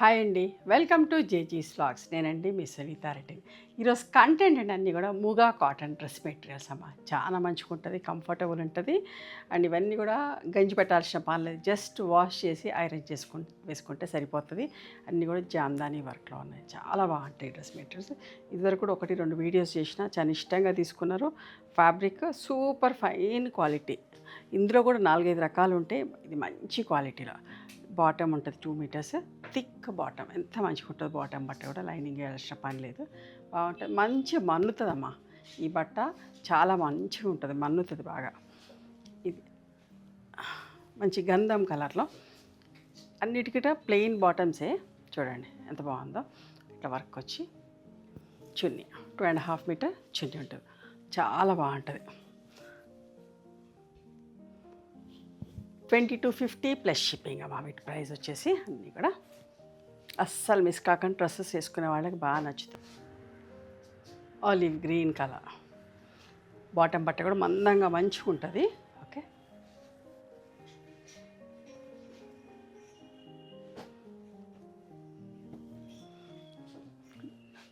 Hi అండి, welcome to జేజీస్ vlogs. నేనండి మీ సవితారెడ్డి. ఈరోజు కంటెంట్ అండి అన్నీ కూడా ముగా కాటన్ డ్రెస్ మెటీరియల్స్ అమ్మ. చాలా మంచిగా ఉంటుంది, కంఫర్టబుల్ ఉంటుంది. అండ్ ఇవన్నీ కూడా గంజి పెట్టాల్సిన పని లేదు, జస్ట్ వాష్ చేసి ఐరన్ వేసుకుంటే సరిపోతుంది. అన్నీ కూడా జామ్దానీ వర్క్లో ఉన్నాయి, చాలా బాగుంటాయి డ్రెస్ మెటీరియల్స్. ఇదివరకు కూడా 1-2 వీడియోస్ చేసిన, చాలా ఇష్టంగా తీసుకున్నారు. Fabric super fine quality. ఇందులో కూడా 4-5 రకాలు ఉంటాయి. ఇది మంచి క్వాలిటీలో బాటమ్ ఉంటుంది, 2 మీటర్స్ థిక్ బాటమ్. ఎంత మంచిగా ఉంటుంది బాటమ్. బట్ట కూడా లైనింగ్ వేయాల్సిన పని లేదు, బాగుంటుంది. మంచిగా మన్నుతుందమ్మా ఈ బట్ట, చాలా మంచిగా ఉంటుంది, మన్నుతుంది బాగా. ఇది మంచి గంధం కలర్లో, అన్నిటికిట ప్లెయిన్ బాటమ్సే. చూడండి ఎంత బాగుందో. ఇట్లా వర్క్ వచ్చి చున్నీ 2.5 మీటర్ చున్నీ ఉంటుంది, చాలా బాగుంటుంది. 2250 ప్లస్ షిప్పింగ్ అమ్మా. వీటి ప్రైస్ వచ్చేసి అన్నీ కూడా అస్సలు మిస్ కాకుండా డ్రెస్సెస్ వేసుకునే వాళ్ళకి బాగా నచ్చుతుంది. ఆలివ్ గ్రీన్ కలర్ బాటమ్ బట్ట కూడా మందంగా మంచిగా ఉంటుంది. ఓకే,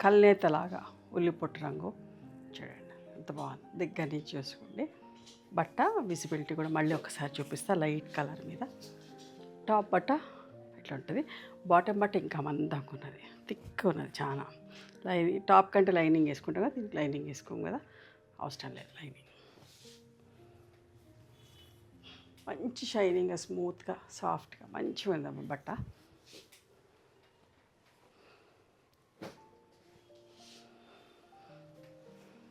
కల్నేతలాగా ఉల్లిపొట్టు రంగు. చూడండి ఎంత బాగుంది, దగ్గర నుంచి చూసుకోండి. బట్ట విజిబిలిటీ కూడా మళ్ళీ ఒకసారి చూపిస్తా. లైట్ కలర్ మీద టాప్ బట్ట ఇట్లా ఉంటుంది. బాటమ్ బట్ట ఇంకా మందంగా ఉన్నది, థిక్ ఉన్నది చాలా. లైనింగ్ టాప్ కంటే లైనింగ్ వేసుకుంటాం కదా, దీనికి లైనింగ్ వేసుకోము కదా, అవసరం లేదు లైనింగ్. మంచి షైనింగ్గా, స్మూత్గా, సాఫ్ట్గా మంచిగా ఉందమ్మా బట్ట.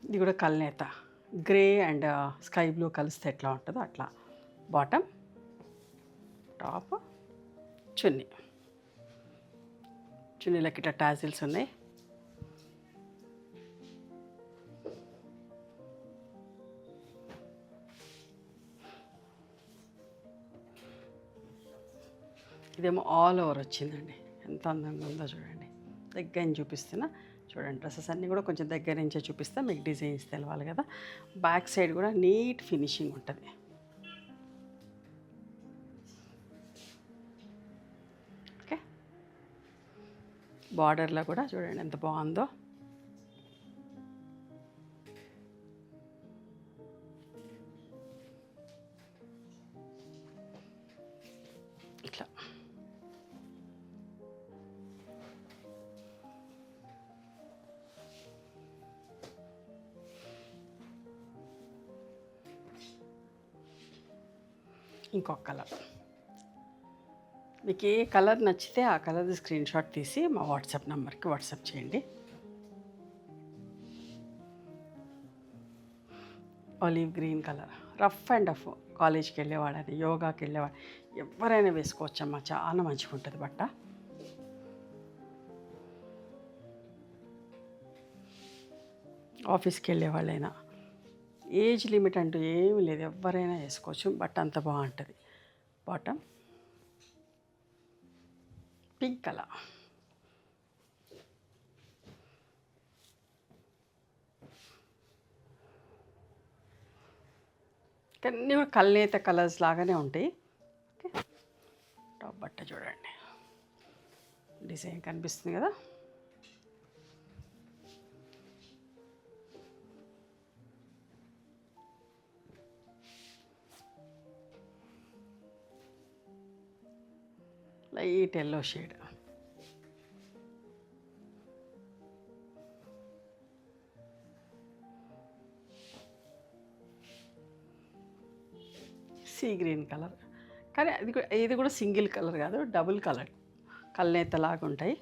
ఇది కూడా కల్నేత గ్రే అండ్ స్కై బ్లూ కలిస్తే ఎట్లా ఉంటుందో అట్లా. బాటమ్, టాప్, చున్నీ. చున్నీలకి ఇట్లా టాజిల్స్ ఉన్నాయి. ఇదేమో ఆల్ ఓవర్ వచ్చిందండి, ఎంత అందంగా ఉందో చూడండి. దగ్గర నుంచి చూపిస్తున్నా చూడండి. డ్రెస్సెస్ అన్నీ కూడా కొంచెం దగ్గర నుంచే చూపిస్తా, మీకు డిజైన్స్ తెలవాలి కదా. బ్యాక్ సైడ్ కూడా నీట్ ఫినిషింగ్ ఉంటుంది. ఓకే, బార్డర్లో కూడా చూడండి ఎంత బాగుందో. ఇట్లా ఇంకొక కలర్. మీకు ఏ కలర్ నచ్చితే ఆ కలర్ది స్క్రీన్ షాట్ తీసి మా వాట్సాప్ నెంబర్కి వాట్సాప్ చేయండి. Olive green colour, rough and rough, కాలేజ్కి వెళ్ళేవాడని, యోగాకి వెళ్ళేవాడు ఎవరైనా వేసుకోవచ్చమ్మా, చాలా మంచిగా ఉంటుంది బట్ట. ఆఫీస్కి వెళ్ళేవాళ్ళైనా, ఏజ్ లిమిట్ అంటూ ఏమీ లేదు, ఎవరైనా వేసుకోవచ్చు. బట్ట అంత బాగుంటుంది. బాటమ్ పింక్ కలర్, అన్నీ కూడా కల్నేత కలర్స్ లాగానే ఉంటాయి. ఓకే, టాప్ బట్ట చూడండి, డిజైన్ కనిపిస్తుంది కదా. Light yellow shade, sea green colour. కానీ ఇది కూడా సింగిల్ కలర్ కాదు, డబుల్ కలర్, కల్నేతలాగా ఉంటాయి.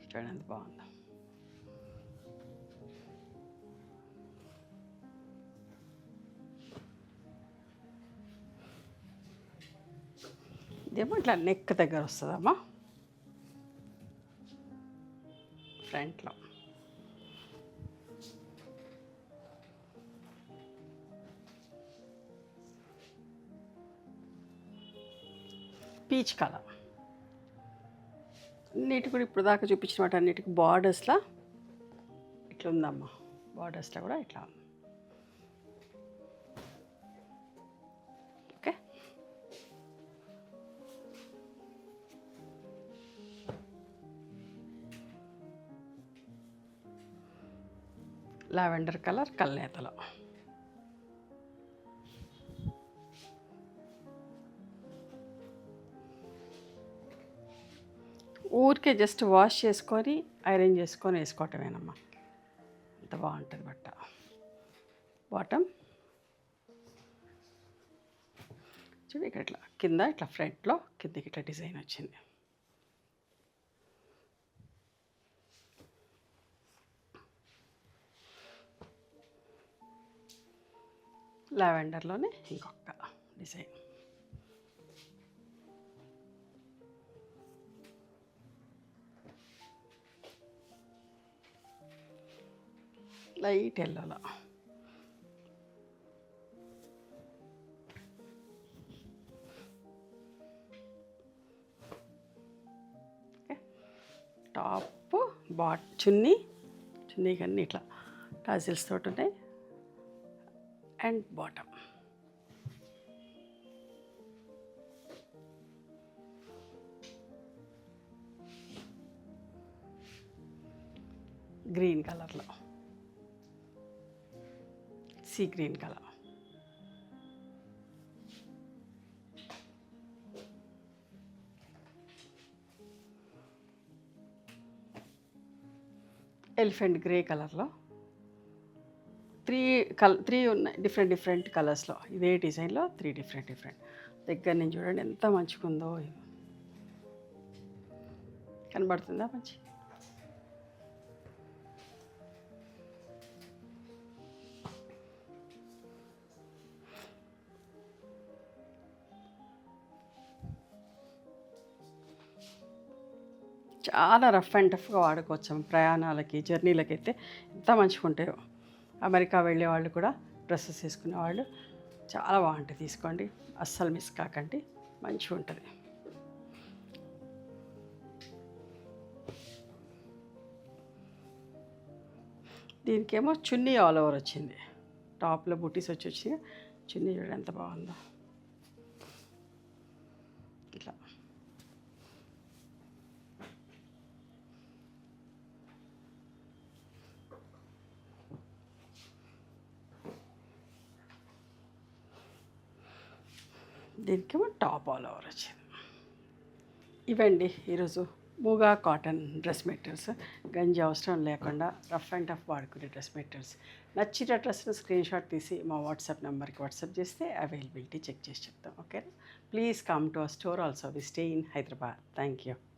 చూడండి ఎంత బాగుందో. ఇదేమో ఇట్లా నెక్ దగ్గర వస్తుందమ్మా, ఫ్రంట్లో. Peach colour. అన్నిటి కూడా ఇప్పుడు దాకా చూపించిన వాటి అన్నిటికి బార్డర్స్లో ఇట్లా ఉందమ్మా, బార్డర్స్లో కూడా ఇట్లా ఉంది. లావెండర్ కలర్ కల్నేతలో. ఊరికే జస్ట్ వాష్ చేసుకొని ఐరన్ చేసుకొని వేసుకోవటమేనమ్మా. అంత బాగుంటుంది బట్ట. బాటమ్ చూడు ఇక్కడ ఇట్లా కింద ఇట్లా ఫ్రంట్లో కిందకి ఇట్లా డిజైన్ వచ్చింది. లావెండర్లోనే ఇంకొక డిజైన్. లైట్ ఎల్లోలో. టాప్ చున్నీ కన్నీ ఇట్లా టాజిల్స్ తోటి ఉన్నాయి. అండ్ బాటమ్ గ్రీన్ కలర్లో, sea green colour. Elephant grey కలర్లో. త్రీ ఉన్నాయి డిఫరెంట్ కలర్స్లో. ఇదే డిజైన్లో 3 డిఫరెంట్ దగ్గర నుంచి చూడండి ఎంత మంచిగుందో. కనబడుతుందా మంచి? చాలా రఫ్ అండ్ టఫ్గా వాడుకోవచ్చు. ప్రయాణాలకి జర్నీలకి అయితే ఎంత మంచిగా ఉంటాయో. అమెరికా వెళ్ళే వాళ్ళు కూడా డ్రెస్సెస్ వేసుకునే వాళ్ళు చాలా బాగుంటాయి. తీసుకోండి, అస్సలు మిస్ కాకండి, మంచిగా ఉంటుంది. దీనికేమో చున్నీ ఆల్ ఓవర్ వచ్చింది. టాప్లో బూటీస్ వచ్చి చున్నీ చూడండి ఎంత బాగుందో. ఇట్లా దీనికేమో టాప్ ఆల్ ఓవర్ వచ్చింది. ఇవండి ఈరోజు మూగా కాటన్ డ్రెస్ మెటీరియల్స్. గంజి అవసరం లేకుండా రఫ్ అండ్ టఫ్ వాడుకునే డ్రెస్ మెటీరియల్స్. నచ్చిన డ్రెస్ను స్క్రీన్ షాట్ తీసి మా వాట్సాప్ నెంబర్కి వాట్సాప్ చేస్తే అవైలబిలిటీ చెక్ చేసి చెప్తాం. ఓకేనా? Please come to our store also. We stay in Hyderabad. Thank you.